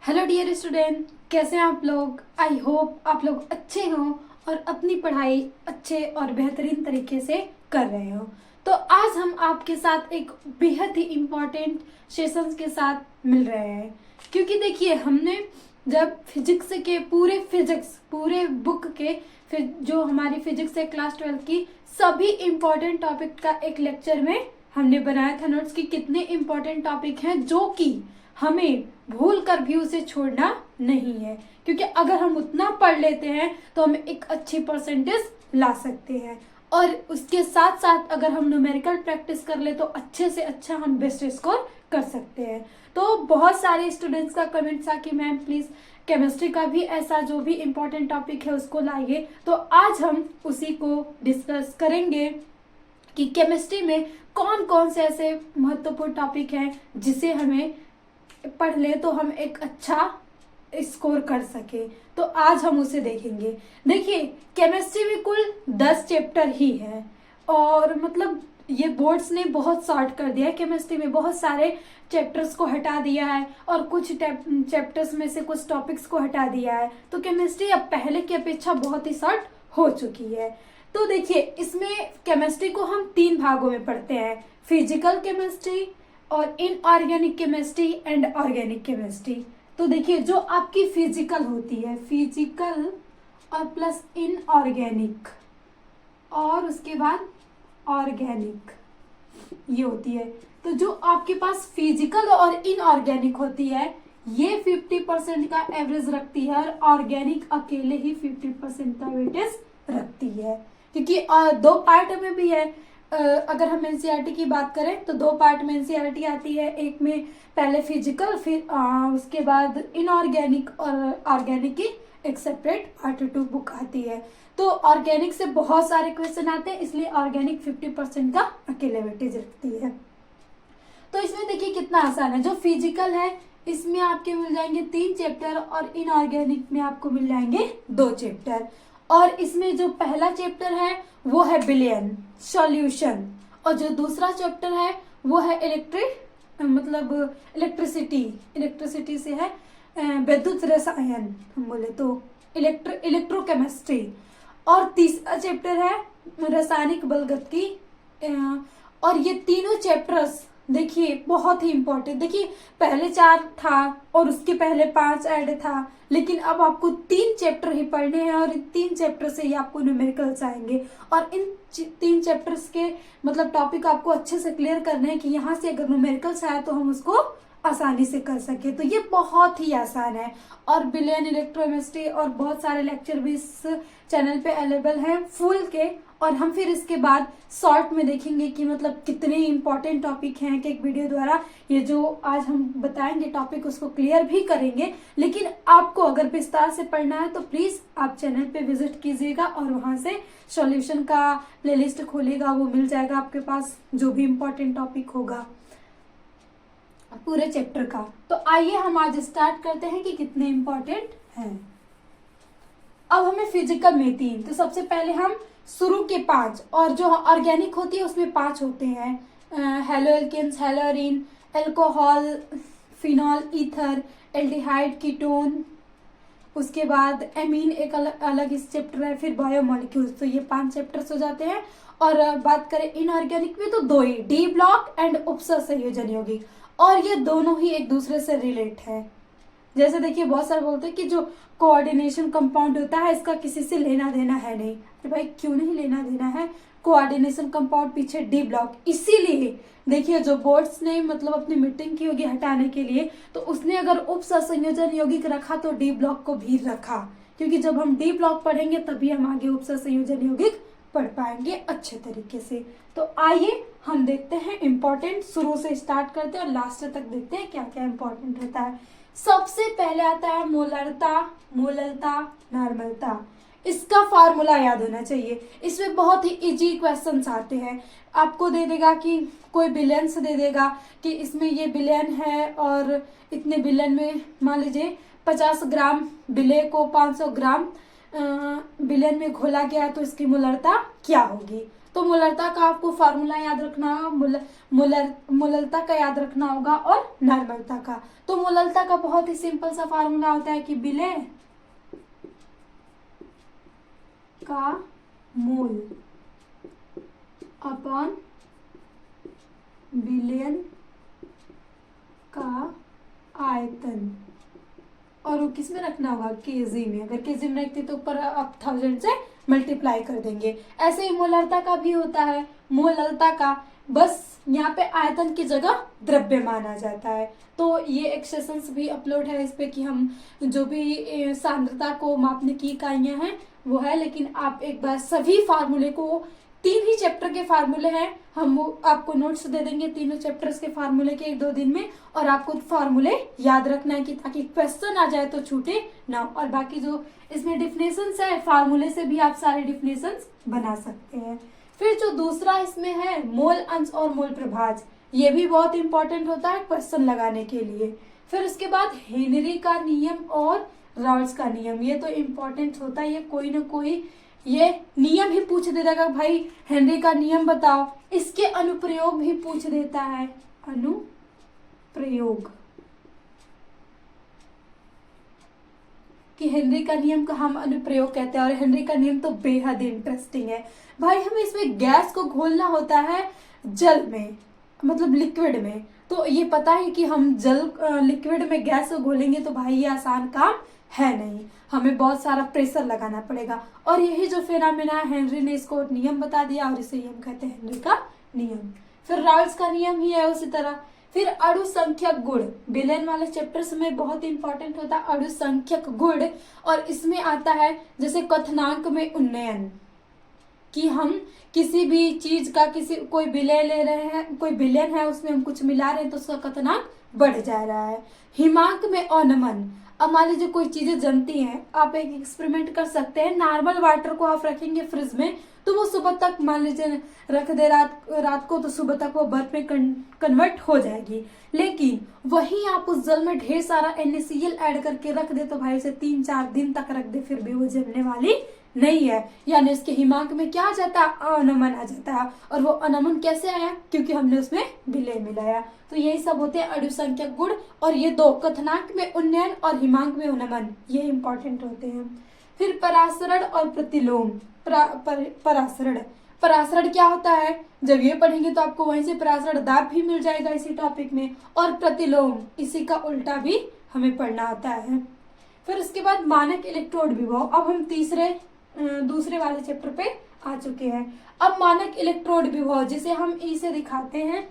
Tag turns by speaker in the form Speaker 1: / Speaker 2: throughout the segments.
Speaker 1: Hello dear student, कैसे हैं आप लोग। आई होप आप लोग अच्छे हों और अपनी पढ़ाई अच्छे और बेहतरीन तरीके से कर रहे हो। तो आज हम आपके साथ एक बेहद ही इम्पोर्टेंट सेशंस के साथ मिल रहे हैं, क्योंकि देखिए हमने जब फिजिक्स पूरे बुक के फिर जो हमारी फिजिक्स है क्लास 12 की सभी इम्पोर्टेंट टॉपिक का एक लेक्चर में हमने बनाया था नोट्स की कितने इम्पोर्टेंट टॉपिक हैं जो कि हमें भूल कर भी उसे छोड़ना नहीं है, क्योंकि अगर हम उतना पढ़ लेते हैं तो हम एक अच्छी परसेंटेज ला सकते हैं। और उसके साथ साथ अगर हम न्यूमेरिकल प्रैक्टिस कर ले तो अच्छे से अच्छा हम बेस्ट स्कोर कर सकते हैं। तो बहुत सारे स्टूडेंट्स का कमेंट्स था कि मैम प्लीज़ केमिस्ट्री का भी ऐसा जो भी इम्पोर्टेंट टॉपिक है उसको लाइए। तो आज हम उसी को डिस्कस करेंगे कि केमिस्ट्री में कौन कौन से ऐसे महत्वपूर्ण टॉपिक हैं जिसे हमें पढ़ ले तो हम एक अच्छा स्कोर कर सके। तो आज हम उसे देखेंगे। देखिए केमिस्ट्री में कुल 10 चैप्टर ही है और मतलब ये बोर्ड्स ने बहुत शॉर्ट कर दिया है। केमिस्ट्री में बहुत सारे चैप्टर्स को हटा दिया है और कुछ चैप्टर्स में से कुछ टॉपिक्स को हटा दिया है। तो केमिस्ट्री अब पहले की अपेक्षा बहुत ही शॉर्ट हो चुकी है। तो देखिए इसमें केमिस्ट्री को हम 3 भागों में पढ़ते हैं, फिजिकल केमिस्ट्री और inorganic chemistry and organic chemistry. तो देखिए जो आपकी फिजिकल होती है, फिजिकल और प्लस इनऑर्गेनिक और उसके बाद ऑर्गेनिक ये होती है। तो जो आपके पास फिजिकल और इनऑर्गेनिक होती है ये 50% का एवरेज रखती है और ऑर्गेनिक अकेले ही 50% का वेटेज रखती है, क्योंकि 2 पार्ट में भी है। अगर हम एनसीईआरटी की बात करें तो 2 पार्ट में एनसीईआरटी आती है, एक में पहले फिजिकल फिर उसके बाद इनऑर्गेनिक और ऑर्गेनिक की एक सेपरेट पार्ट 2 बुक आती है। तो ऑर्गेनिक से बहुत सारे क्वेश्चन आते हैं, इसलिए ऑर्गेनिक 50% का अकेले वेटेज रखती है। तो इसमें देखिए कितना आसान है। जो फिजिकल है इसमें आपके मिल जाएंगे 3 चैप्टर और इनऑर्गेनिक में आपको मिल जाएंगे 2 चैप्टर। और इसमें जो पहला चैप्टर है वो है बिलियन सॉल्यूशन और जो दूसरा चैप्टर है वो है इलेक्ट्रिसिटी से है विद्युत रसायन, हम बोले तो इलेक्ट्रोकेमिस्ट्री। और तीसरा चैप्टर है रासायनिक बलगति। और ये तीनों चैप्टर्स देखिए बहुत ही इंपॉर्टेंट। देखिए पहले 4 था और उसके पहले 5 ऐड था, लेकिन अब आपको 3 चैप्टर ही पढ़ने हैं और इन 3 चैप्टर से ही आपको न्यूमेरिकल्स आएंगे। और इन 3 चैप्टर्स के मतलब टॉपिक आपको अच्छे से क्लियर करने हैं कि यहाँ से अगर न्यूमेरिकल्स आए तो हम उसको आसानी से कर सके। तो ये बहुत ही आसान है। और बिलियन इलेक्ट्रोकेमिस्ट्री और बहुत सारे लेक्चर भी इस चैनल पे अवेलेबल हैं फुल के। और हम फिर इसके बाद शॉर्ट में देखेंगे कि मतलब कितने इंपॉर्टेंट टॉपिक हैं कि एक वीडियो द्वारा ये जो आज हम बताएंगे टॉपिक उसको क्लियर भी करेंगे। लेकिन आपको अगर विस्तार से पढ़ना है तो प्लीज आप चैनल पे विजिट कीजिएगा और वहां से सॉल्यूशन का प्लेलिस्ट खोलिएगा, वो मिल जाएगा आपके पास जो भी इम्पोर्टेंट टॉपिक होगा पूरे चैप्टर का। तो आइए हम आज स्टार्ट करते हैं कि कितने इम्पोर्टेंट हैं। अब हमें फिजिकल में 3, तो सबसे पहले हम शुरू के 5 और जो ऑर्गेनिक होती है उसमें 5 होते हैं, haloalkanes, haloarenes, alcohol, phenol, ether, aldehyde, ketone, उसके बाद एमीन एक अलग इस चैप्टर है, फिर बायोमोलिक्यूल्स। तो ये 5 चैप्टर्स हो जाते हैं। और बात करें इनऑर्गेनिक में तो 2 ही, डी ब्लॉक एंड उपसर्ग संयोजन यौगिक, और ये दोनों ही एक दूसरे से रिलेट है। जैसे देखिए बहुत सारे बोलते हैं कि जो कोऑर्डिनेशन कंपाउंड होता है इसका किसी से लेना देना है नहीं। तो भाई क्यों नहीं लेना देना है, कोऑर्डिनेशन कंपाउंड पीछे डी ब्लॉक। इसीलिए देखिए जो बोर्ड्स ने मतलब अपनी मीटिंग की होगी हटाने के लिए तो उसने अगर उपसंयोजन यौगिक रखा तो डी ब्लॉक को भी रखा, क्योंकि जब हम डी ब्लॉक पढ़ेंगे तभी हम आगे उपसंयोजन यौगिक पढ़ पाएंगे अच्छे तरीके से। तो आइए हम देखते हैं इम्पोर्टेंट, शुरू से स्टार्ट करते हैं और लास्ट तक देखते हैं क्या क्या इम्पोर्टेंट रहता है। सबसे पहले आता है मोलरता, मोललता, नॉर्मलता। इसका फॉर्मूला याद होना चाहिए। इसमें बहुत ही इजी क्वेश्चंस आते हैं। आपको दे देगा कि कोई बिलियंस दे देगा कि इसमें ये बिलियन है और इतने बिलियन में मान लीजिए 50 ग्राम बिले को 500 ग्राम बिलियन में घोला गया तो इसकी मोलरता क्या होगी। तो मोलरता का आपको फार्मूला याद रखना होगा, मोलरता का याद रखना होगा और नॉर्मलता का। तो मोलरता का बहुत ही सिंपल सा फार्मूला होता है कि विलय का मोल अपॉन बिलियन का आयतन, और वो किस में रखना होगा, केजी में। अगर केजी में रखते तो ऊपर आप 1000 से मल्टीप्लाई कर देंगे। ऐसे ही मोलरता का भी होता है। मोलरता का बस यहाँ पे आयतन की जगह द्रव्य माना जाता है। तो ये एक सेशंस भी अपलोड है इस पे कि हम जो भी सांद्रता को मापने की इकाइयां हैं वो है, लेकिन आप एक बार सभी फार्मूले को, 3 ही चैप्टर के फार्मूले हैं, हम वो आपको नोट्स दे देंगे तीनों चैप्टर्स के फार्मूले के 1-2 दिन में, और आपको फार्मूले याद रखना है कि ताकि क्वेश्चन आ जाए तो छूटे ना। और बाकी जो इसमें डिफिनेशंस है, फार्मूले से भी आप सारे डिफिनेशंस बना सकते हैं। फिर जो दूसरा इसमें है मोल अंश और मोल प्रभाज, ये भी बहुत इंपॉर्टेंट होता है क्वेश्चन लगाने के लिए। फिर उसके बाद हेनरी का नियम और राल्स का नियम, ये तो इम्पोर्टेंट होता है, ये कोई ना कोई ये नियम ही पूछ देगा भाई हेनरी का नियम बताओ। इसके अनुप्रयोग भी पूछ देता है, अनुप्रयोग कि हेनरी का नियम का हम अनुप्रयोग कहते हैं। और हेनरी का नियम तो बेहद इंटरेस्टिंग है भाई। हमें इसमें गैस को घोलना होता है जल में, मतलब लिक्विड में। तो ये पता है कि हम लिक्विड में गैस को घोलेंगे तो भाई ये आसान काम है नहीं, हमें बहुत सारा प्रेशर लगाना पड़ेगा। और यही जो फेनामेना है, हेनरी ने इसको नियम बता दिया और इसे हम कहते हैं हेनरी का नियम। फिर राल्स का नियम ही है उसी तरह। फिर अणु संख्यक गुण, बिलियन वाले चैप्टर्स में बहुत इंपॉर्टेंट होता है अणु संख्यक गुण। और इसमें आता है जैसे कथनांक में उन्नयन, कि हम किसी भी चीज का कोई विलय ले रहे हैं, कोई बिलियन है उसमें हम कुछ मिला रहे हैं तो उसका कथनांक बढ़ जा रहा है। हिमांक में अवनमन, अब मान लीजिए कोई चीजें जमती हैं, आप एक एक्सपेरिमेंट कर सकते हैं। नॉर्मल वाटर को आप रखेंगे फ्रिज में तो वो सुबह तक, मान लीजिए रख दे रात को, तो सुबह तक वो बर्फ में कन्वर्ट हो जाएगी। लेकिन वहीं आप उस जल में ढेर सारा NaCl ऐड करके रख दे तो भाई इसे 3-4 दिन तक रख दे फिर भी वो जमने वाली नहीं है। यानी इसके हिमांक में क्या आ जाता है, अवनमन आ जाता है। और वो अवनमन कैसे आया, क्योंकि हमने उसमें विलय मिलाया। तो यही सब होते हैं अणु संख्यक गुण। और ये दो, कथनांक में उन्नयन और हिमांक में अवनमन, ये इंपॉर्टेंट होते हैं। फिर परासरण और प्रतिलोम। परासरण क्या होता है, जब ये पढ़ेंगे तो आपको वहीं से परासरण दाब भी मिल जाएगा इसी टॉपिक में। और प्रतिलोम, इसी का उल्टा भी हमें पढ़ना आता है। फिर उसके बाद मानक इलेक्ट्रोड विभव। अब हम दूसरे वाले चैप्टर पे आ चुके हैं। अब मानक इलेक्ट्रोड विभव, जिसे हम ई से दिखाते हैं,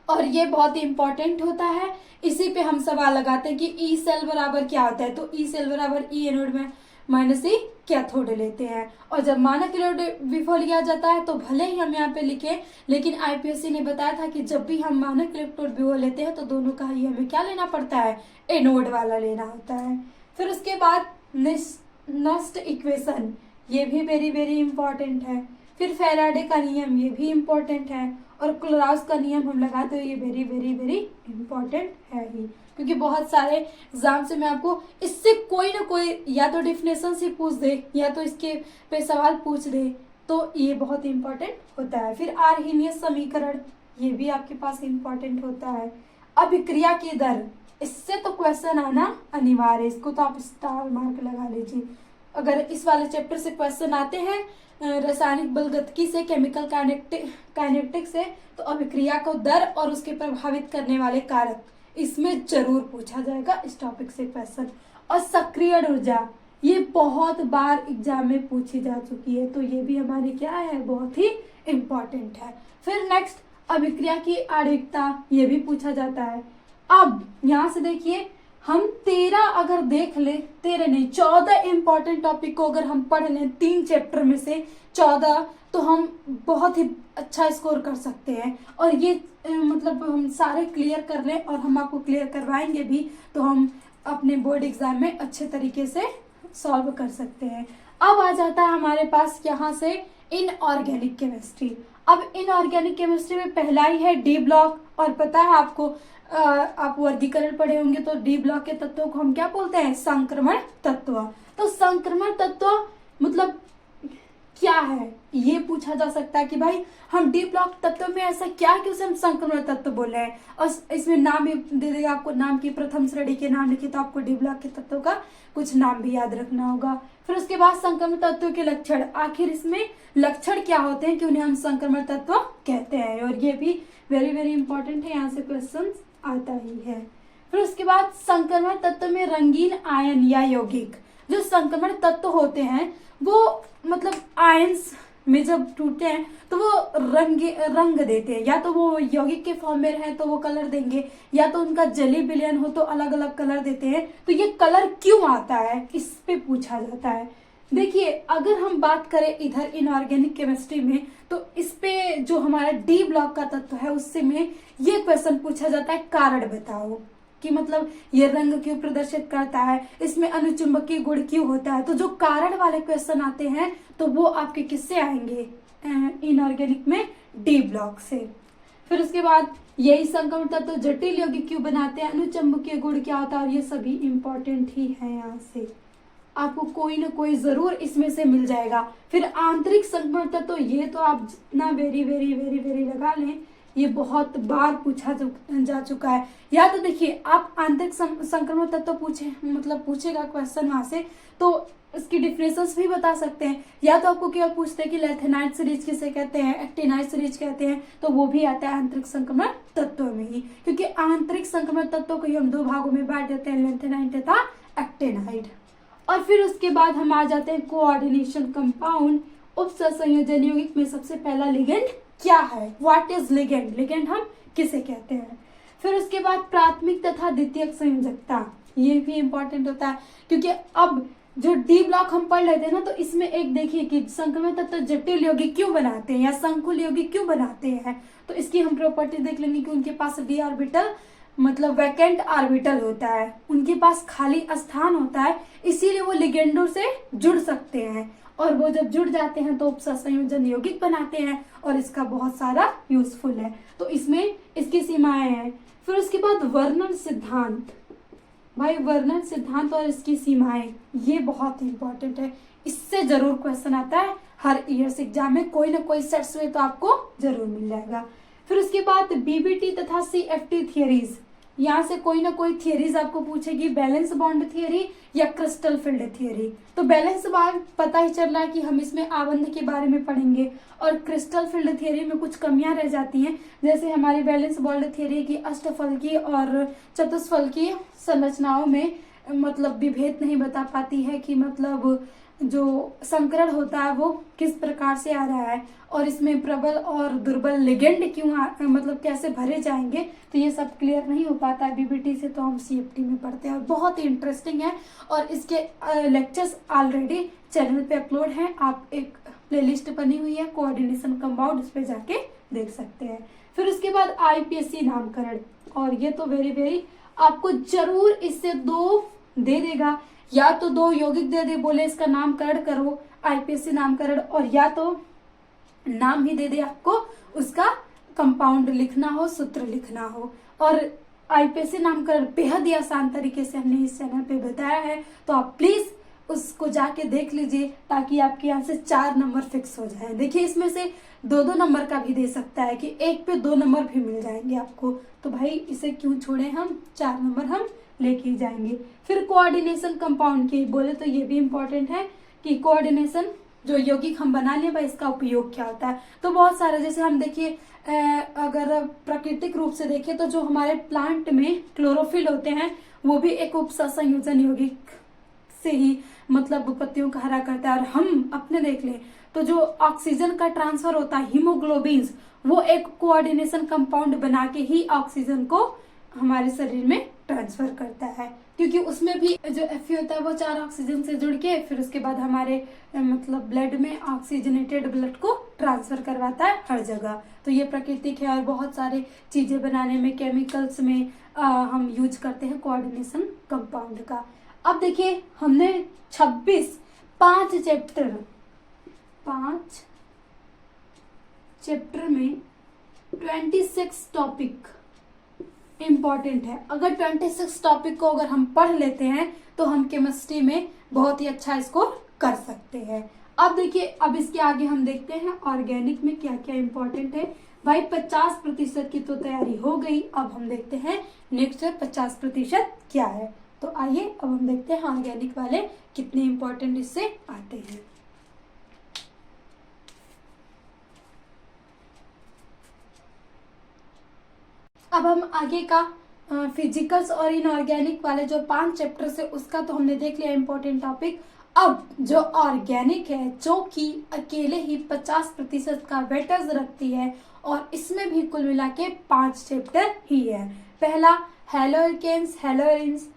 Speaker 1: और ये बहुत ही इंपॉर्टेंट होता है। इसी पे हम सवाल लगाते हैं कि ई सेल बराबर क्या होता है। तो ई सेल बराबर ई एनोड में माइनस ई कैथोड लेते हैं। और जब मानक इलेक्ट्रोड विभव लिया जाता है तो भले ही हम यहाँ पे लिखे, लेकिन IPSC ने बताया था कि जब भी हम मानक इलेक्ट्रोड विभव लेते हैं तो दोनों का ही हमें क्या लेना पड़ता है, एनोड वाला लेना होता है। फिर उसके बाद नस्ट इक्वेशन, ये भी वेरी वेरी इंपॉर्टेंट है। फिर फैराडे का नियम, ये भी इंपॉर्टेंट है। और क्लोराउस का नियम हम लगाते हो, ये वेरी वेरी वेरी इंपॉर्टेंट है ही, क्योंकि बहुत सारे एग्जाम से मैं आपको इससे कोई ना कोई या तो डिफिनेशन से पूछ दे या तो इसके पे सवाल पूछ दे, तो ये बहुत इंपॉर्टेंट होता है। फिर आर्हेनियस समीकरण, ये भी आपके पास इंपॉर्टेंट होता है। अभिक्रिया की दर, इससे तो क्वेश्चन आना अनिवार्य है, इसको तो आप स्टार मार्क लगा लीजिए। अगर इस वाले चैप्टर से क्वेश्चन आते हैं रासायनिक बलगतिकी से, केमिकल काइनेटिक से, तो अभिक्रिया को दर और उसके प्रभावित करने वाले कारक, इसमें जरूर पूछा जाएगा इस टॉपिक से क्वेश्चन। और सक्रिय ऊर्जा, ये बहुत बार एग्जाम में पूछी जा चुकी है, तो ये भी हमारी क्या है, बहुत ही इंपॉर्टेंट है। फिर नेक्स्ट अभिक्रिया की आणविकता, ये भी पूछा जाता है। अब यहाँ से देखिए, हम 13 अगर देख ले, 13 नहीं 14 इंपॉर्टेंट टॉपिक को अगर हम पढ़ लें 3 चैप्टर में से 14, तो हम बहुत ही अच्छा स्कोर कर सकते हैं। और ये मतलब हम सारे क्लियर कर लें, और हम आपको क्लियर करवाएंगे भी, तो हम अपने बोर्ड एग्जाम में अच्छे तरीके से सॉल्व कर सकते हैं। अब आ जाता है हमारे पास यहाँ से इनऑर्गेनिक केमिस्ट्री। अब इनऑर्गेनिक केमिस्ट्री में पहला ही है डी ब्लॉक। और पता है आपको, आप वर्गीकरण पढ़े होंगे, तो डी ब्लॉक के तत्वों को हम क्या बोलते हैं, संक्रमण तत्व। तो संक्रमण तत्व मतलब क्या है, ये पूछा जा सकता है कि भाई हम डी ब्लॉक तत्व में ऐसा क्या है कि उसे हम संक्रमण तत्व बोल रहे हैं। और इसमें नाम भी दे देगा आपको, नाम की प्रथम श्रेणी के नाम लिखे तो आपको डी ब्लॉक के तत्वों का कुछ नाम भी याद रखना होगा। फिर उसके बाद संक्रमण तत्व के लक्षण, आखिर इसमें लक्षण क्या होते हैं कि उन्हें हम संक्रमण तत्व कहते हैं, और ये भी वेरी वेरी इंपॉर्टेंट है, यहाँ से क्वेश्चन आता ही है। फिर उसके बाद संक्रमण तत्व में रंगीन आयन या यौगिक, जो संक्रमण तत्व होते हैं वो मतलब आयंस में जब टूटते हैं तो वो रंग देते हैं, या तो वो यौगिक के फॉर्म में रहे तो वो कलर देंगे, या तो उनका जली विलयन हो तो अलग अलग कलर देते हैं। तो ये कलर क्यों आता है, इस पे पूछा जाता है। देखिए अगर हम बात करें इधर इनऑर्गेनिक केमिस्ट्री में, तो इस पे जो हमारा डी ब्लॉक का तत्व है उससे में ये क्वेश्चन पूछा जाता है, कारण बताओ कि मतलब ये रंग क्यों प्रदर्शित करता है, इसमें अनुचुंबकीय गुण क्यों होता है। तो जो कारण वाले क्वेश्चन आते हैं तो वो आपके किससे आएंगे, इनऑर्गेनिक में डी ब्लॉक से। फिर उसके बाद यही संक्रमण तत्व जटिल यौगिक क्यों बनाते हैं, अनुचुंबकीय गुण क्या होता है, और ये सभी इंपॉर्टेंट ही है, यहाँ से आपको कोई ना कोई जरूर इसमें से मिल जाएगा। फिर आंतरिक संक्रमण तत्व, ये तो आप जितना वेरी वेरी वेरी वेरी लगा लें, ये बहुत बार पूछा जा चुका है। या तो देखिए आप आंतरिक संक्रमण तत्व पूछेगा क्वेश्चन वहां से, तो इसकी डिफरेंसेस भी बता सकते हैं, या तो आपको केवल पूछते हैं कि लैथेनाइड सीरीज किसे कहते हैं, एक्टिनाइड सीरीज कहते हैं, तो वो भी आता है आंतरिक संक्रमण तत्व में ही, क्योंकि आंतरिक संक्रमण तत्व को ही हम दो भागों में बांट देते हैं, लैथेनाइड तथा एक्टिनाइड। और फिर उसके बाद हम आ जाते हैं कोऑर्डिनेशन कंपाउंड, उपसंयोजन यौगिक में सबसे पहला लिगेंड क्या है, व्हाट इज लिगेंड, लिगेंड हम किसे कहते हैं। फिर उसके बाद प्राथमिक तथा द्वितीयक संयोजकता, ये भी इंपॉर्टेंट होता है, क्योंकि अब जो डी ब्लॉक हम पढ़ लेते हैं ना, तो इसमें एक देखिए कि संक्रमण तत्व जटिल यौगिक क्यों बनाते हैं या संकुल यौगिक क्यों बनाते हैं, तो इसकी हम प्रॉपर्टी देख लेंगे कि उनके पास डी ऑर्बिटल मतलब वैकेंट ऑर्बिटल होता है, उनके पास खाली स्थान होता है, इसीलिए वो लिगेंडों से जुड़ सकते हैं, और वो जब जुड़ जाते हैं तो उपसंयोजन यौगिक बनाते हैं, और इसका बहुत सारा यूजफुल है, तो इसमें इसकी सीमाएं हैं। फिर उसके बाद वर्णन सिद्धांत, भाई वर्णन सिद्धांत और इसकी सीमाएं, ये बहुत इंपॉर्टेंट है, इससे जरूर क्वेश्चन आता है हर ईयर्स एग्जाम में, कोई ना कोई सेट्स में तो आपको जरूर मिल जाएगा। फिर उसके बाद बीबीटी तथा सीएफटी थियरीज, यहाँ से कोई ना कोई थियरीज आपको पूछेगी, बैलेंस बॉन्ड थियरी या क्रिस्टल फील्ड थियरी। तो बैलेंस बॉन्ड पता ही चल रहा है कि हम इसमें आबंध के बारे में पढ़ेंगे, और क्रिस्टल फील्ड थियरी में कुछ कमियां रह जाती हैं, जैसे हमारी बैलेंस बॉन्ड थियरी की अष्टफलकीय और चतुष्फलकीय संरचनाओं में मतलब विभेद नहीं बता पाती है कि मतलब जो संकरण होता है वो किस प्रकार से आ रहा है, और इसमें प्रबल और दुर्बल लिगेंड क्यों मतलब कैसे भरे जाएंगे, तो ये सब क्लियर नहीं हो पाता है बीबीटी से, तो हम सीएफटी में पढ़ते हैं, और बहुत ही इंटरेस्टिंग है, और इसके लेक्चर्स ऑलरेडी चैनल पे अपलोड हैं, आप एक प्लेलिस्ट बनी हुई है कोऑर्डिनेशन कंपाउंड, उस पर जाके देख सकते हैं। फिर उसके बाद आईपीएससी नामकरण, और ये तो वेरी वेरी आपको जरूर इससे दो दे देगा, या तो दो यौगिक दे दे, बोले इसका नामकरण करो आईपीएससी नामकरण, और या तो नाम ही दे दे आपको, उसका कंपाउंड लिखना हो, सूत्र लिखना हो। और आईपीएससी नामकरण बेहद ही आसान तरीके से हमने इस चैनल पे बताया है, तो आप प्लीज उसको जाके देख लीजिए, ताकि आपके यहाँ से 4 नंबर फिक्स हो जाए। देखिए इसमें से 2-2 नंबर का भी दे सकता है कि 1 पे 2 नंबर भी मिल जाएंगे आपको, तो भाई इसे क्यों छोड़े, हम 4 नंबर हम लेके ही जाएंगे। फिर कोऑर्डिनेशन कंपाउंड की बोले तो ये भी इंपॉर्टेंट है कि कोऑर्डिनेशन जो यौगिक हम बना लिए भाई इसका उपयोग क्या होता है, तो बहुत सारे, जैसे हम देखिए अगर प्राकृतिक रूप से देखें तो जो हमारे प्लांट में क्लोरोफिल होते हैं वो भी एक उपसंयोजन यौगिक से ही मतलब पत्तियों का हरा करता है, और हम अपने देख लें तो जो ऑक्सीजन का ट्रांसफर होता है हीमोग्लोबिन, वो एक कोऑर्डिनेशन कंपाउंड बना के ही ऑक्सीजन को हमारे शरीर में ट्रांसफर करता है, क्योंकि उसमें भी जो Fe होता है वो 4 ऑक्सीजन से जुड़ के फिर उसके बाद हमारे मतलब ब्लड में ऑक्सीजनेटेड ब्लड को ट्रांसफर करवाता है हर जगह। तो ये प्राकृतिक है, और बहुत सारे चीजें बनाने में केमिकल्स में हम यूज करते हैं कोऑर्डिनेशन कंपाउंड का। अब देखिए हमने 5 चैप्टर में 26 टॉपिक इम्पॉर्टेंट है। अगर 26 टॉपिक को अगर हम पढ़ लेते हैं तो हम केमिस्ट्री में बहुत ही अच्छा स्कोर कर सकते हैं। अब देखिए, अब इसके आगे हम देखते हैं ऑर्गेनिक में क्या क्या इंपॉर्टेंट है। भाई 50% की तो तैयारी हो गई, अब हम देखते हैं नेक्स्ट 50% क्या है। तो आइए अब हम देखते हैं ऑर्गेनिक वाले कितने इंपॉर्टेंट इससे आते हैं। अब हम आगे का फिजिकल्स और इनऑर्गेनिक वाले जो 5 चैप्टर से उसका तो हमने देख लिया इंपॉर्टेंट टॉपिक। अब जो ऑर्गेनिक है, जो कि अकेले ही 50% का वेटेज रखती है, और इसमें भी कुल मिला के 5 चैप्टर ही है। पहला haloalkanes, haloarenes,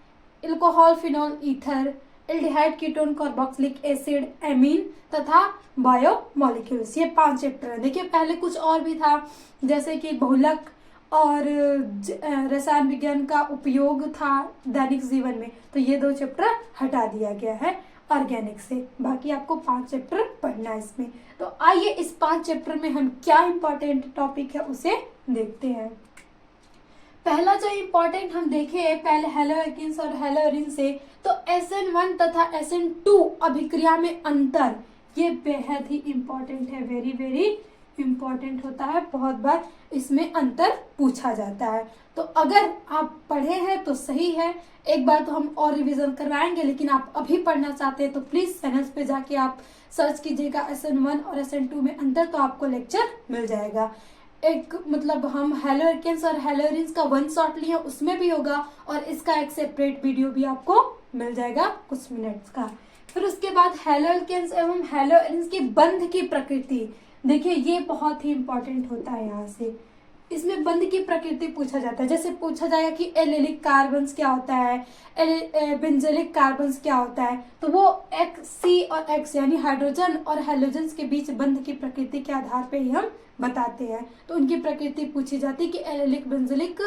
Speaker 1: alcohol, phenol, ether, aldehyde, ketone, carboxylic acid, amine तथा बायोमोलिक्यूल्स, ये 5 चैप्टर है। देखिए पहले कुछ और भी था, जैसे कि बहुलक और रसायन विज्ञान का उपयोग था दैनिक जीवन में, तो ये 2 चैप्टर हटा दिया गया है ऑर्गेनिक से। बाकी आपको 5 चैप्टर पढ़ना है इसमें। तो आइए इस 5 चैप्टर में हम क्या इंपॉर्टेंट टॉपिक है उसे देखते हैं। पहला जो इंपॉर्टेंट हम देखे पहले हेलोकेन्स और हेलोरिन से, तो SN1 तथा SN2 अभिक्रिया में अंतर, ये बेहद ही इंपॉर्टेंट है, वेरी वेरी इंपॉर्टेंट होता है। बहुत बार इसमें अंतर पूछा जाता है, तो अगर आप पढ़े हैं तो सही है। एक बार तो हम और रिवीजन करवाएंगे, लेकिन आप अभी पढ़ना चाहते हैं तो प्लीज चैनल्स पे जाके आप सर्च कीजिएगा SN1 और SN2 में अंतर, तो आपको लेक्चर मिल जाएगा। एक मतलब हम हेलोकेन्स और हेलोरिन्स का 1 शॉट लिए, उसमें भी होगा, और इसका एक सेपरेट वीडियो भी आपको मिल जाएगा कुछ मिनट्स का। फिर उसके बाद हेलोकेन्स एवं हेलोरिन्स की बंध की प्रकृति, देखिए ये बहुत ही इंपॉर्टेंट होता है। यहाँ से इसमें बंध की प्रकृति पूछा जाता है, जैसे पूछा जाएगा कि एलिलिक कार्बन्स क्या होता है, बेंजोइक कार्बन्स क्या होता है, तो वो C और X यानी हाइड्रोजन और हेलोजन्स के बीच बंध की प्रकृति के आधार पे ही हम बताते हैं। तो उनकी प्रकृति पूछी जाती है कि एलिलिक, बेंजोइक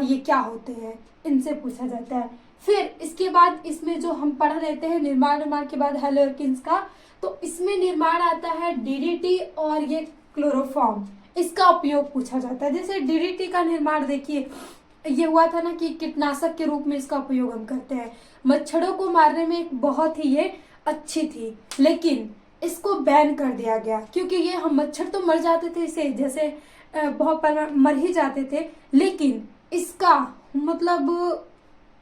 Speaker 1: ये क्या होते हैं, इनसे पूछा जाता है। फिर इसके बाद इसमें जो हम पढ़ लेते हैं निर्माण के बाद हेलोकेन्स का, तो इसमें निर्माण आता है DDT और ये क्लोरोफॉर्म, इसका उपयोग पूछा जाता है। जैसे DDT का निर्माण देखिए, ये हुआ था ना कि कीटनाशक के रूप में इसका उपयोग हम करते हैं, मच्छरों को मारने में बहुत ही ये अच्छी थी, लेकिन इसको बैन कर दिया गया, क्योंकि ये हम मच्छर तो मर जाते थे इसे, जैसे बहुत मर ही जाते थे, लेकिन इसका मतलब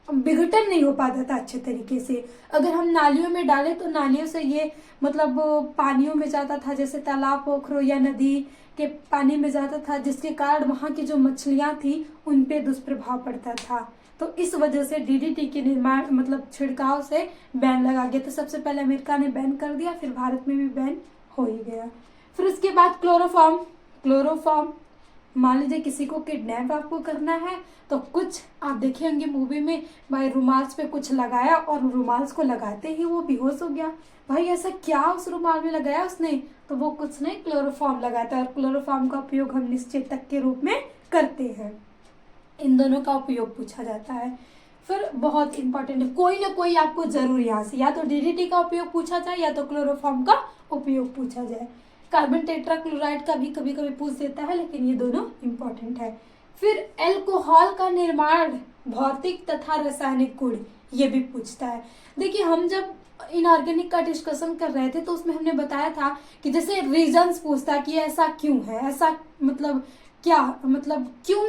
Speaker 1: विघटन नहीं हो पाता था अच्छे तरीके से। अगर हम नालियों में डालें तो नालियों से ये मतलब पानियों में जाता था, जैसे तालाब, पोखरों या नदी के पानी में जाता था, जिसके कारण वहाँ की जो मछलियाँ थी उन पे दुष्प्रभाव पड़ता था। तो इस वजह से DDT के निर्माण मतलब छिड़काव से बैन लगा गया। तो सबसे पहले अमेरिका ने बैन कर दिया, फिर भारत में भी बैन हो ही गया। फिर उसके बाद क्लोरोफॉर्म, मान लीजिए किसी को किडनैप आपको करना है, तो कुछ आप देखे होंगे मूवी में, भाई रुमाल्स पे कुछ लगाया और रुमाल्स को लगाते ही वो बेहोश हो गया। भाई ऐसा क्या उस रुमाल में लगाया उसने, तो वो कुछ नहीं, क्लोरोफॉर्म लगाता है, और क्लोरोफॉर्म का उपयोग हम निश्चेतक के रूप में करते हैं। इन दोनों का उपयोग पूछा जाता है। फिर बहुत इंपॉर्टेंट है, कोई ना कोई आपको जरूर यहाँ से या तो DDT का उपयोग पूछा जाए या तो क्लोरोफॉर्म का उपयोग पूछा जाए। कार्बन टेट्राक्लोराइड का भी कभी कभी पूछ देता है, लेकिन ये दोनों इंपॉर्टेंट है। फिर एल्कोहल का निर्माण, भौतिक तथा रासायनिक गुण, ये भी पूछता है। देखिए हम जब इनऑर्गेनिक का डिस्कशन कर रहे थे तो उसमें हमने बताया था कि जैसे रीजंस पूछता कि ऐसा क्यों है, ऐसा मतलब क्या, मतलब क्यों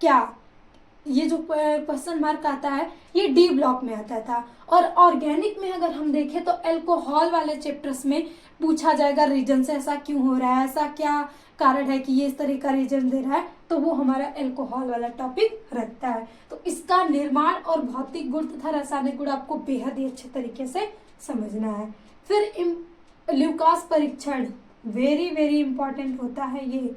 Speaker 1: क्या, ये जो क्वेश्चन मार्क आता है ये D ब्लॉक में आता था। और ऑर्गेनिक में अगर हम देखें तो एल्कोहल वाले चैप्टर्स में पूछा जाएगा रीजन से, ऐसा क्यों हो रहा है, ऐसा क्या कारण है कि ये इस तरह का रीजन दे रहा है, तो वो हमारा एल्कोहल वाला टॉपिक रखता है। तो इसका निर्माण और भौतिक गुण तथा रासायनिक गुण आपको बेहद ही अच्छे तरीके से समझना है। फिर ल्यूकास परीक्षण वेरी वेरी इंपॉर्टेंट होता है ये,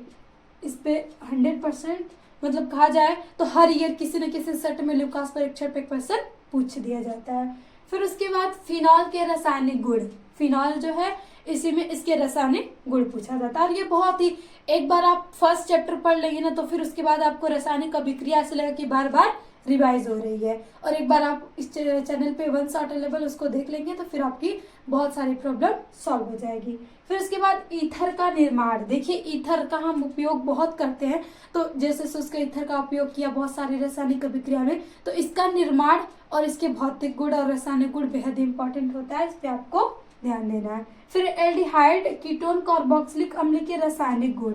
Speaker 1: इस पे 100% मतलब कहा जाए तो हर ईयर किसी न किसी सेट में ल्यूकास परीक्षण पे क्वेश्चन पूछ दिया जाता है। फिर उसके बाद फिनॉल के रासायनिक गुण, फिनॉल जो है इसी में इसके रासायनिक गुण पूछा जाता है। और ये बहुत ही, एक बार आप फर्स्ट चैप्टर पढ़ लेंगे ना तो फिर उसके बाद आपको रासायनिक अभिक्रिया ऐसे लगेगा कि बार बार रिवाइज हो रही है, और एक बार आप इस चैनल पे 1 शॉट लेवल उसको देख लेंगे तो फिर आपकी बहुत सारी प्रॉब्लम सॉल्व हो जाएगी। फिर उसके बाद ईथर का निर्माण, देखिए ईथर का हम उपयोग बहुत करते हैं, तो जैसे शुष्क ईथर का उपयोग किया बहुत सारी रासायनिक अभिक्रिया में, तो इसका निर्माण और इसके भौतिक गुण और रासायनिक गुण बेहद इंपॉर्टेंट होता है, इस पर आपको ध्यान देना है। फिर एल्डिहाइड कीटोन कार्बोक्सिलिक अम्ल के रासायनिक गुण।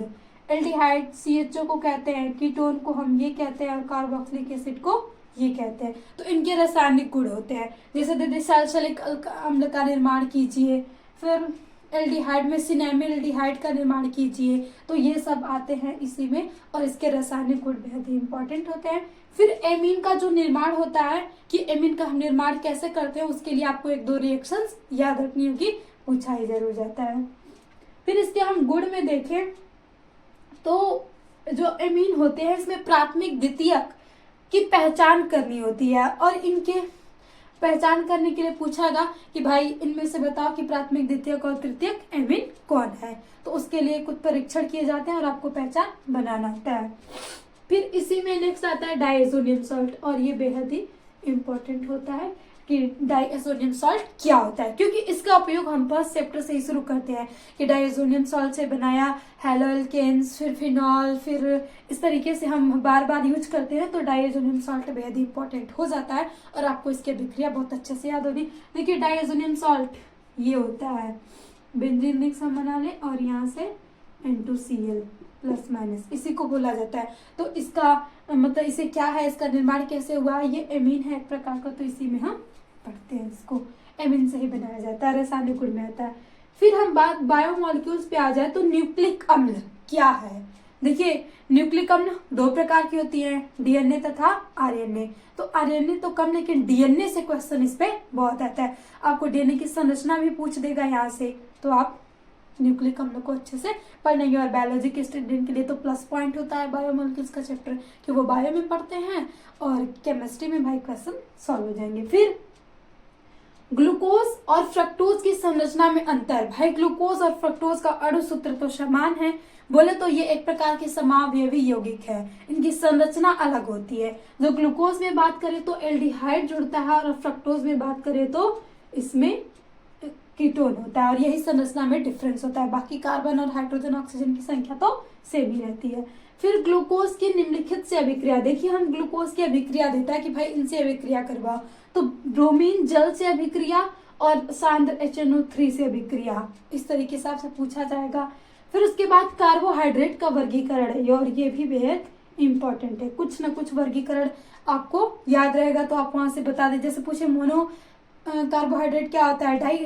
Speaker 1: एल्डिहाइड CHO को कहते हैं, कीटोन को हम ये कहते हैं और कार्बोक्सिलिक एसिड को ये कहते हैं। तो इनके रासायनिक गुण होते हैं, जैसे दीदी सैलिसिलिक अम्ल का निर्माण कीजिए, फिर एल्डिहाइड में सिनेमिल एल्डिहाइड का निर्माण कीजिए, तो ये सब आते हैं इसी में और इसके रासायनिक गुण बेहद ही इंपॉर्टेंट होते हैं। फिर एमीन का जो निर्माण होता है कि एमीन का हम निर्माण कैसे करते हैं, उसके लिए आपको 1-2 रिएक्शंस याद रखनी होगी, पूछा ही जरूर जाता है। फिर इसके हम गुण में देखें तो जो एमीन होते हैं इसमें प्राथमिक द्वितीयक की पहचान करनी होती है और इनके पहचान करने के लिए पूछागा कि भाई इनमें से बताओ कि प्राथमिक द्वितीयक और तृतीयक एमीन कौन है, तो उसके लिए कुछ परीक्षण किए जाते हैं और आपको पहचान बनाना होता है। फिर इसी में नेक्स्ट आता है डायज़ोनियम सॉल्ट, और ये बेहद ही इंपॉर्टेंट होता है कि डायज़ोनियम सॉल्ट क्या होता है, क्योंकि इसका उपयोग हम फर्स्ट चैप्टर से ही शुरू करते हैं कि डायज़ोनियम सॉल्ट से बनाया हैलोअल्केन्स, फिर फिनॉल, फिर इस तरीके से हम बार बार यूज करते हैं, तो डायज़ोनियम सॉल्ट बेहद ही इंपॉर्टेंट हो जाता है और आपको इसकी अभिक्रिया बहुत अच्छे से याद होगी। देखिए डायज़ोनियम सॉल्ट ये होता है बेंजीन रिंग हम बना लें और यहाँ से N2Cl प्लस माइनस, इसी को बोला जाता है। तो इसका मतलब इसे क्या है, इसका निर्माण कैसे हुआ, ये एमीन है एक प्रकार का, तो इसी में हम पढ़ते हैं, इसको एमीन से ही बनाया जाता है, रासायनिक गुण में आता है। फिर हम बात बायोमोलिक्यूल्स पे आ जाए तो न्यूक्लिक अम्ल क्या है। देखिए न्यूक्लिक अम्ल 2 प्रकार की होती है, DNA तथा RNA। तो RNA तो कम, लेकिन DNA से क्वेश्चन इस पे बहुत आता है, आपको DNA की संरचना भी पूछ देगा यहाँ से, तो आप न्यूक्लिक अम्ल को अच्छे से पढ़ेंगे। और बायोलॉजी के स्टूडेंट के लिए तो प्लस पॉइंट होता है बायोमोलिक्यूल्स का चैप्टर कि वो बायो में पढ़ते हैं और केमिस्ट्री में भाई क्वेश्चन सॉल्व हो जाएंगे। फिर ग्लूकोज और फ्रक्टोज की संरचना में अंतर। भाई ग्लूकोज और फ्रक्टोज का अणु सूत्र तो समान है, बोले तो ये एक प्रकार के समावयवी यौगिक है, इनकी संरचना अलग होती है। जो ग्लूकोज में बात करें तो एल्डिहाइड जुड़ता है और फ्रक्टोज में बात करें तो इसमें कीटोन होता है और यही संरचना में डिफरेंस होता है। बाकी कार्बन और हाइड्रोजन ऑक्सीजन की संख्या तो सेम ही रहती है। फिर ग्लूकोज की निम्नलिखित से अभिक्रिया। देखिए हम ग्लूकोज की अभिक्रिया देता है कि भाई इनसे अभिक्रिया करवाओ, तो ब्रोमीन जल से अभिक्रिया और सांद्र HNO3 से अभिक्रिया, इस तरीके से आपसे पूछा जाएगा। फिर उसके बाद कार्बोहाइड्रेट का वर्गीकरण है और ये भी बेहद इंपॉर्टेंट है, कुछ ना कुछ वर्गीकरण आपको याद रहेगा तो आप वहां से बता दें। जैसे पूछे मोनो कार्बोहाइड्रेट क्या होता है, डाई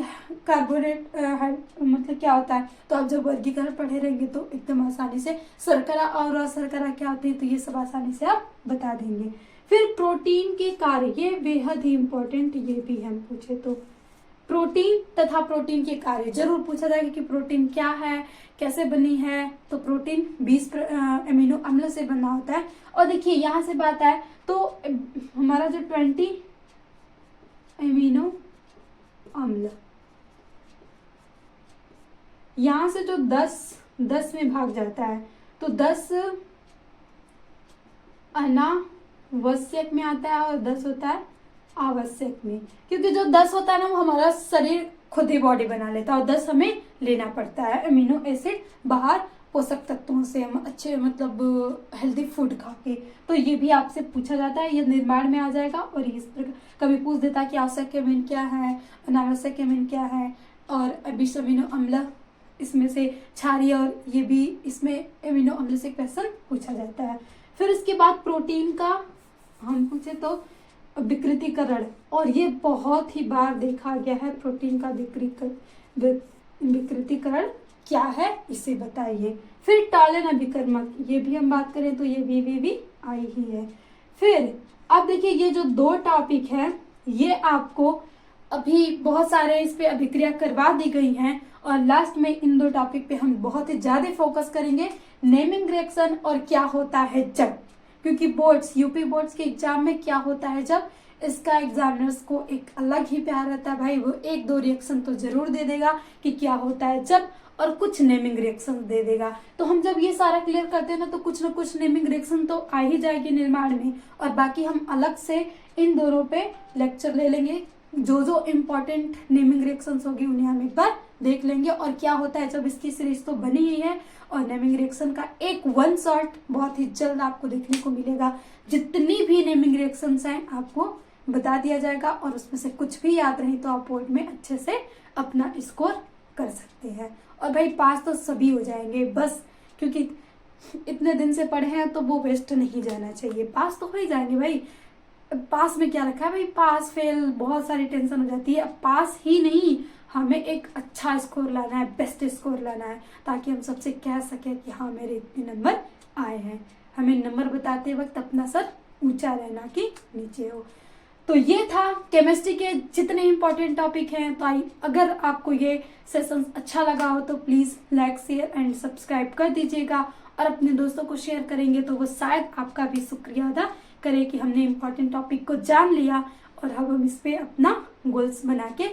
Speaker 1: कार्बोहाइड्रेट मतलब क्या होता है, तो आप जब वर्गीकरण पढ़े रहेंगे तो एकदम आसानी से, शर्करा और अशर्करा क्या होती है, तो ये सब आसानी से आप बता देंगे। फिर प्रोटीन के कार्य, ये बेहद ही इंपॉर्टेंट, ये भी हम पूछे तो प्रोटीन तथा प्रोटीन के कार्य जरूर पूछा जाएगा कि प्रोटीन क्या है, कैसे बनी है। तो प्रोटीन 20 अमीनो अम्ल से बना होता है। और देखिए यहाँ से बात आए तो हमारा जो 20 अमीनो अम्ल, यहां से जो 10 में भाग जाता है तो 10 अनावश्यक में आता है और 10 होता है आवश्यक में, क्योंकि जो 10 होता है ना वो हमारा शरीर खुद ही बॉडी बना लेता है और 10 हमें लेना पड़ता है अमीनो एसिड बाहर पोषक तत्वों से, हम अच्छे मतलब हेल्दी फूड खा के। तो ये भी आपसे पूछा जाता है, ये निर्माण में आ जाएगा। और इस प्रकार कभी पूछ देता है कि आवश्यक अमीन क्या है, अनावश्यक अमीन क्या है, और 20 अमीनो अम्ल इसमें से क्षारीय, और ये भी इसमें अमीनो अम्ल से क्वेश्चन पूछा जाता है। फिर इसके बाद प्रोटीन का हम पूछे तो विकृतीकरण, और ये बहुत ही बार देखा गया है, प्रोटीन का विकृतीकरण क्या है इसे बताइए। फिर टालन अभिकर्मक, ये भी हम बात करें तो ये भी आई ही है। फिर अब देखिए ये जो 2 टॉपिक है ये आपको अभी बहुत सारे इस पे अभिक्रिया करवा दी गई हैं और लास्ट में इन 2 टॉपिक पे हम बहुत ही ज्यादा फोकस करेंगे, नेमिंग रिएक्शन और क्या होता है जब, क्योंकि बोर्ड्स यूपी बोर्ड्स के एग्जाम में क्या होता है जब, इसका एग्जामिनर्स को एक अलग ही प्यार रहता है भाई, वो 1-2 रिएक्शन तो जरूर दे देगा कि क्या होता है जब, और कुछ नेमिंग रिएक्शन दे देगा। तो हम जब ये सारा क्लियर करते हैं ना तो कुछ ना कुछ नेमिंग रिएक्शन तो आ ही जाएगी निर्माण में, और बाकी हम अलग से इन दोनों पे लेक्चर ले लेंगे। जो जो इम्पोर्टेंट नेमिंग रिएक्शंस होगी उन्हें हम एक बार देख लेंगे, और क्या होता है जब इसकी सीरीज तो बनी ही है, और नेमिंग रिएक्शन का एक 1 शॉट बहुत ही जल्द आपको देखने को मिलेगा। जितनी भी नेमिंग रिएक्शंस हैं आपको बता दिया जाएगा और उसमें से कुछ भी याद रहे तो आप बोर्ड में अच्छे से अपना स्कोर कर सकते हैं। और भाई पास तो सभी हो जाएंगे, बस क्योंकि इतने दिन से पढ़े हैं तो वो वेस्ट नहीं जाना चाहिए। पास तो हो ही जाएंगे भाई, पास में क्या रखा है भाई, पास फेल बहुत सारी टेंशन हो जाती है। अब पास ही नहीं, हमें एक अच्छा स्कोर लाना है, बेस्ट स्कोर लाना है, ताकि हम सबसे कह सकें कि हाँ मेरे इतने नंबर आए हैं। हमें नंबर बताते वक्त अपना सर ऊंचा रहना कि नीचे हो। तो ये था केमिस्ट्री के जितने इंपॉर्टेंट टॉपिक हैं। तो अगर आपको ये सेशन अच्छा लगा हो तो please like share and subscribe कर दीजिएगा, और अपने दोस्तों को शेयर करेंगे तो वो शायद आपका भी शुक्रिया अदा करे कि हमने इम्पोर्टेंट टॉपिक को जान लिया और अब हम इस पे अपना गोल्स बना के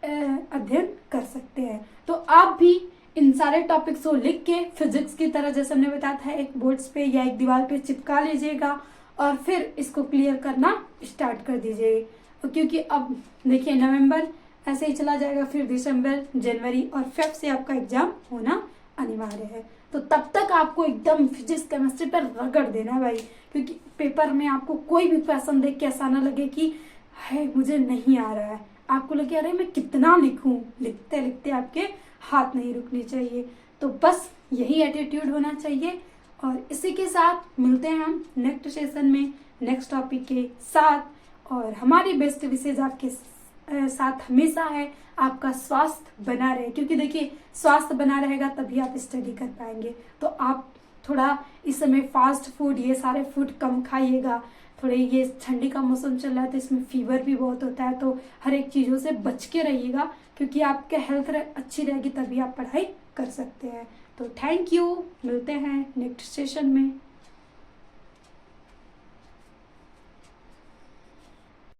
Speaker 1: अध्ययन कर सकते हैं। तो आप भी इन सारे टॉपिक्स को लिख के फिजिक्स की तरह जैसे हमने बताया था एक बोर्ड्स पे या एक दीवार पे चिपका लीजिएगा और फिर इसको क्लियर करना स्टार्ट कर दीजिए। क्योंकि अब देखिए नवंबर ऐसे ही चला जाएगा, फिर दिसंबर, जनवरी और फेब से आपका एग्जाम होना अनिवार्य है। तो तब तक आपको एकदम फिजिक्स केमिस्ट्री पर रगड़ देना है भाई, क्योंकि पेपर में आपको कोई भी क्वेश्चन देख के ऐसा ना लगे कि है मुझे नहीं आ रहा है, आपको लगे अरे मैं कितना लिखूं। लिखते लिखते आपके हाथ नहीं रुकनी चाहिए। तो बस यही एटीट्यूड होना चाहिए। और इसी के साथ मिलते हैं हम नेक्स्ट सेशन में नेक्स्ट टॉपिक के साथ। और हमारी बेस्ट विशेष आपके साथ हमेशा है, आपका स्वास्थ्य बना रहे, क्योंकि देखिए स्वास्थ्य बना रहेगा तभी आप स्टडी कर पाएंगे। तो आप थोड़ा इस समय फास्ट फूड ये सारे फूड कम खाइएगा। थोड़े ये ठंडी का मौसम चल रहा है तो इसमें फीवर भी बहुत होता है, तो हर एक चीज़ों से बच के रहिएगा, क्योंकि आपके हेल्थ अच्छी रहेगी तभी आप पढ़ाई कर सकते हैं। तो थैंक यू, मिलते हैं नेक्स्ट सेशन में।